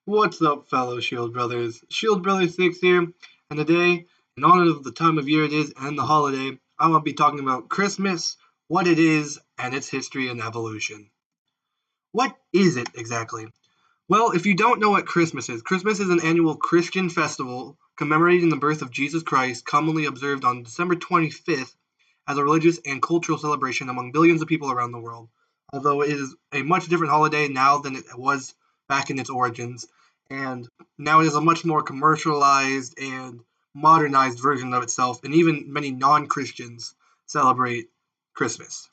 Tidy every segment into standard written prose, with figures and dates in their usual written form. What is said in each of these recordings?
What's up, fellow Shield Brothers? Shield Brother 6 here, and today, in honor of the time of year it is and the holiday, I want to be talking about Christmas, what it is, and its history and evolution. What is it exactly? Well, if you don't know what Christmas is an annual Christian festival commemorating the birth of Jesus Christ, commonly observed on December 25th as a religious and cultural celebration among billions of people around the world. Although it is a much different holiday now than it was back in its origins, and now it is a much more commercialized and modernized version of itself, and even many non Christians celebrate Christmas.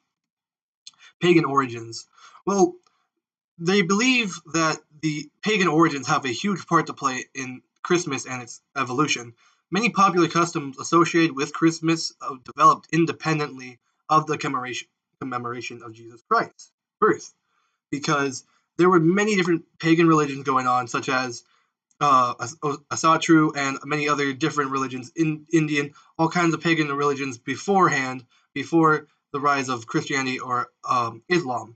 Pagan Origins. Well, they believe that the pagan origins have a huge part to play in Christmas and its evolution. Many popular customs associated with Christmas developed independently of the commemoration of Jesus Christ's birth, because there were many different pagan religions going on, such as Asatru and many other different religions in Indian, all kinds of pagan religions beforehand, before the rise of Christianity or Islam.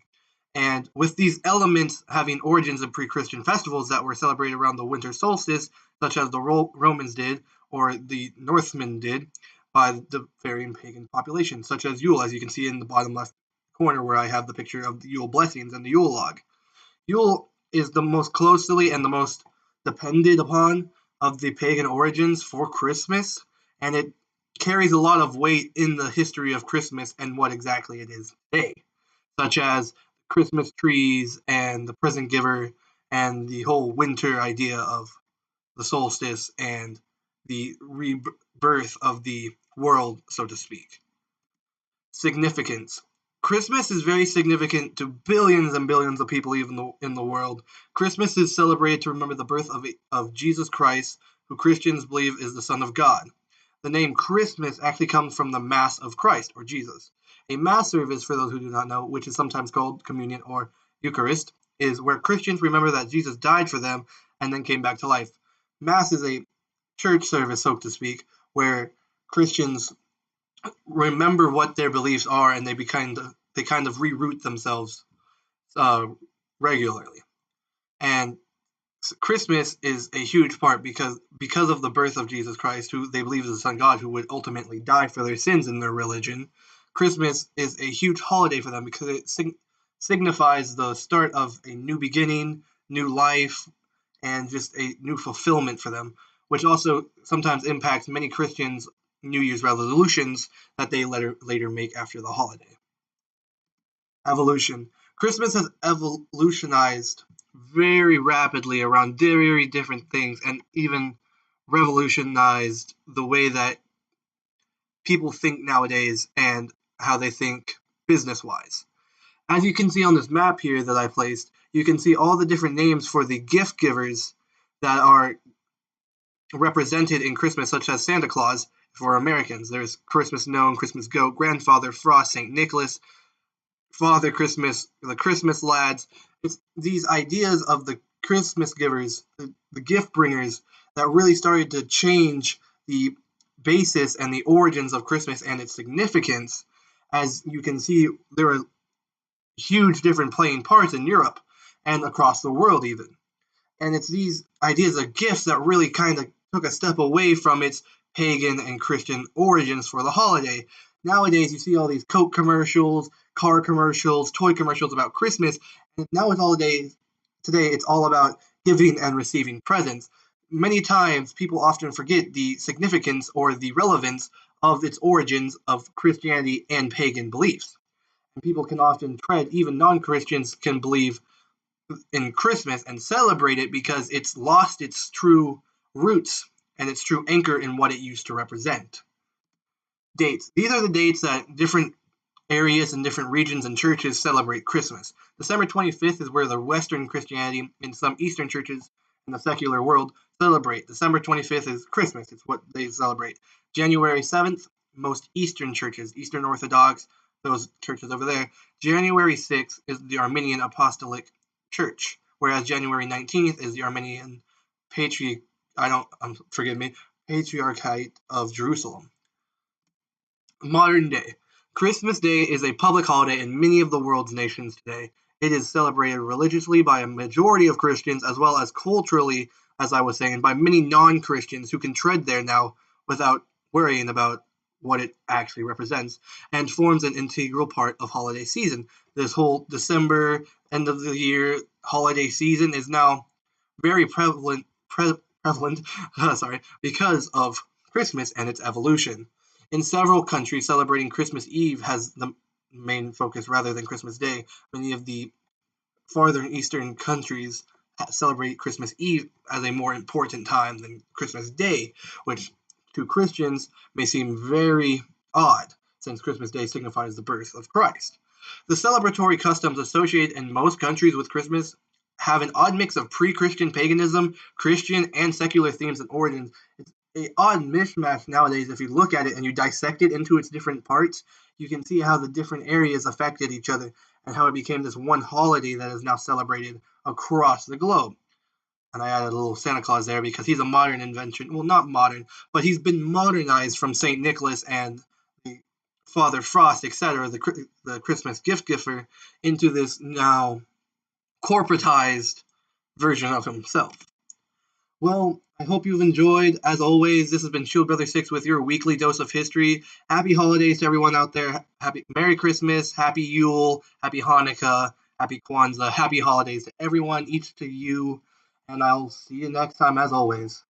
And with these elements having origins in pre-Christian festivals that were celebrated around the winter solstice, such as the Romans did or the Northmen did, by the varying pagan populations, such as Yule, as you can see in the bottom left corner where I have the picture of the Yule blessings and the Yule log. Yule is the most closely and the most depended upon of the pagan origins for Christmas, and it carries a lot of weight in the history of Christmas and what exactly it is today, such as Christmas trees and the present giver and the whole winter idea of the solstice and the rebirth of the world, so to speak. Significance. Christmas is very significant to billions and billions of people even in the world. Christmas is celebrated to remember the birth of Jesus Christ, who Christians believe is the Son of God. The name Christmas actually comes from the Mass of Christ, or Jesus. A Mass service, for those who do not know, which is sometimes called communion or Eucharist, is where Christians remember that Jesus died for them and then came back to life. Mass is a church service, so to speak, where Christians remember what their beliefs are and they kind of reroute themselves uh, regularly. And Christmas is a huge part because of the birth of Jesus Christ, who they believe is the Son of God, who would ultimately die for their sins in their religion. Christmas is a huge holiday for them because it signifies the start of a new beginning, new life, and just a new fulfillment for them, which also sometimes impacts many Christians' New Year's resolutions that they later make after the holiday. Evolution. Christmas has evolutionized very rapidly around very different things and even revolutionized the way that people think nowadays and how they think business wise. As you can see on this map here that I placed, you can see all the different names for the gift givers that are represented in Christmas, such as Santa Claus for Americans. There's Christmas Gnome, Christmas Goat, Grandfather Frost, St. Nicholas, Father Christmas, the Christmas lads. It's these ideas of the Christmas givers, the gift bringers, that really started to change the basis and the origins of Christmas and its significance. As you can see, there are huge different playing parts in Europe and across the world even. And it's these ideas of gifts that really kind of took a step away from its pagan and Christian origins for the holiday. Nowadays, you see all these Coke commercials, car commercials, toy commercials about Christmas, and now today it's all about giving and receiving presents. Many times, people often forget the significance or the relevance of its origins of Christianity and pagan beliefs. And people can often tread, even non-Christians can believe in Christmas and celebrate it because it's lost its true roots and its true anchor in what it used to represent. Dates. These are the dates that different areas and different regions and churches celebrate Christmas. December 25th is where the Western Christianity and some Eastern churches in the secular world celebrate. December 25th is Christmas. It's what they celebrate. January 7th, most Eastern churches, Eastern Orthodox, those churches over there. January 6th is the Armenian Apostolic Church, whereas January 19th is the Armenian Patriarchate of Jerusalem. Modern day. Christmas Day is a public holiday in many of the world's nations today. It is celebrated religiously by a majority of Christians, as well as culturally, as I was saying, by many non-Christians who can tread there now without worrying about what it actually represents, and forms an integral part of holiday season. This whole December, end of the year holiday season is now very prevalent sorry, because of Christmas and its evolution. In several countries, celebrating Christmas Eve has the main focus rather than Christmas Day. Many of the farther eastern countries celebrate Christmas Eve as a more important time than Christmas Day, which to Christians may seem very odd, since Christmas Day signifies the birth of Christ. The celebratory customs associated in most countries with Christmas have an odd mix of pre-Christian paganism, Christian, and secular themes and origins. It's an odd mishmash nowadays. If you look at it and you dissect it into its different parts, you can see how the different areas affected each other and how it became this one holiday that is now celebrated across the globe. And I added a little Santa Claus there because he's a modern invention. Well, not modern, but he's been modernized from St. Nicholas and the Father Frost, etc., the Christmas gift giver, into this now corporatized version of himself. Well, I hope you've enjoyed. As always, this has been Shield Brother 6 with your weekly dose of history. Happy holidays to everyone out there. Happy Merry Christmas, Happy Yule, Happy Hanukkah, Happy Kwanzaa, Happy holidays to everyone, each to you. And I'll see you next time, as always.